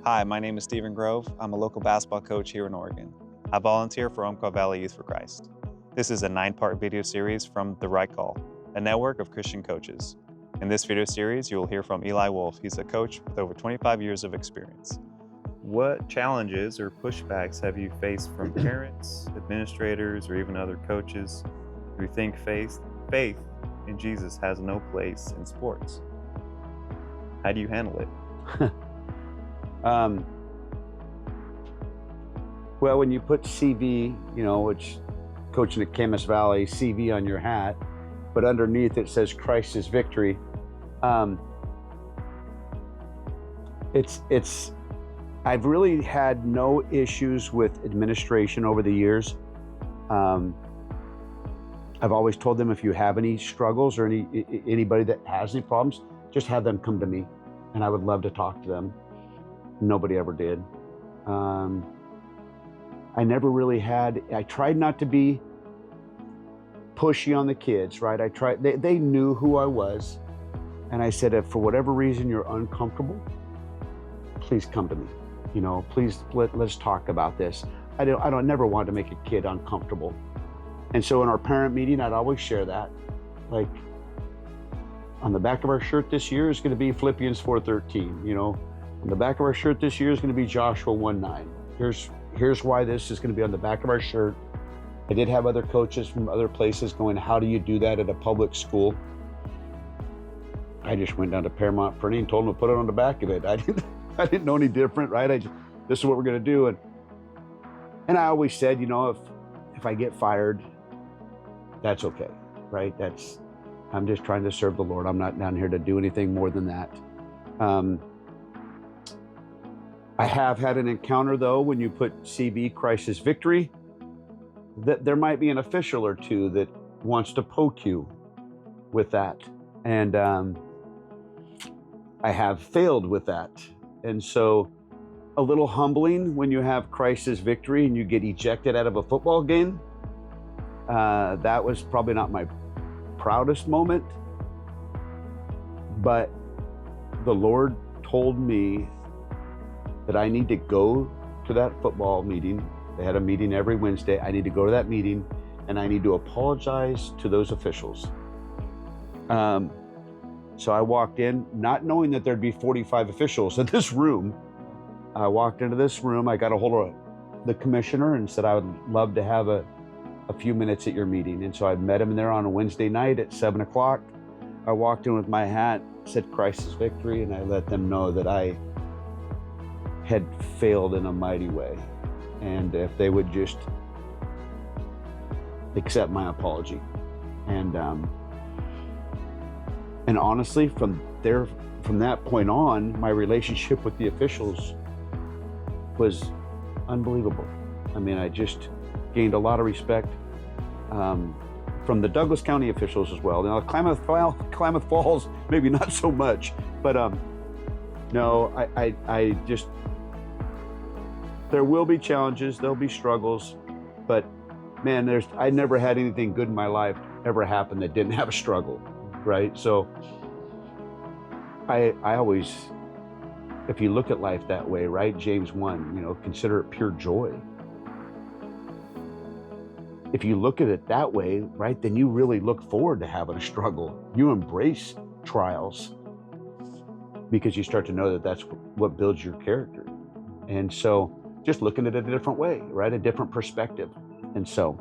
Hi, my name is Stephen Grove. I'm a local basketball coach here in Oregon. I volunteer for Umpqua Valley Youth for Christ. This is a 9-part video series from The Right Call, a network of Christian coaches. In this video series, you will hear from Eli Wolfe. He's a coach with over 25 years of experience. What challenges or pushbacks have you faced from parents, administrators, or even other coaches who think faith in Jesus has no place in sports? How do you handle it? Well, when you put CV, which coaching at Camas Valley, CV on your hat, but underneath it says Christ is victory. I've really had no issues with administration over the years. I've always told them, if you have any struggles or anybody that has any problems, just have them come to me, and I would love to talk to them. Nobody ever did. I never really I tried not to be pushy on the kids, right? They knew who I was. And I said, if for whatever reason you're uncomfortable, please come to me. Please let's talk about this. I never wanted to make a kid uncomfortable. And so in our parent meeting, I'd always share that. Like, on the back of our shirt this year is going to be Philippians 4:13, On the back of our shirt this year is going to be Joshua 1:9. Here's why this is going to be on the back of our shirt. I did have other coaches from other places going, how do you do that at a public school? I just went down to Paramount Printing and told them to put it on the back of it. I didn't know any different, right? This is what we're going to do. And I always said, if I get fired, that's okay, right? I'm just trying to serve the Lord. I'm not down here to do anything more than that. I have had an encounter, though, when you put CB, Christ is victory, that there might be an official or two that wants to poke you with that. And I have failed with that. And so a little humbling when you have Christ is victory and you get ejected out of a football game. That was probably not my proudest moment. But the Lord told me that I need to go to that football meeting. They had a meeting every Wednesday. I need to go to that meeting, and I need to apologize to those officials. So I walked in, not knowing that there'd be 45 officials in this room. I walked into this room. I got a hold of the commissioner and said, I would love to have a few minutes at your meeting. And so I met him there on a Wednesday night at 7 o'clock. I walked in with my hat, said Christ is victory, and I let them know that I had failed in a mighty way, and if they would just accept my apology. And honestly, from that point on, my relationship with the officials was unbelievable. I mean, I just gained a lot of respect from the Douglas County officials as well. Now, Klamath Falls, maybe not so much, but no, I just, there will be challenges, there'll be struggles, but man, I never had anything good in my life ever happen that didn't have a struggle, right? So I always, if you look at life that way, right? James 1, consider it pure joy. If you look at it that way, right, then you really look forward to having a struggle. You embrace trials because you start to know that that's what builds your character. And so just looking at it a different way, right? A different perspective. And so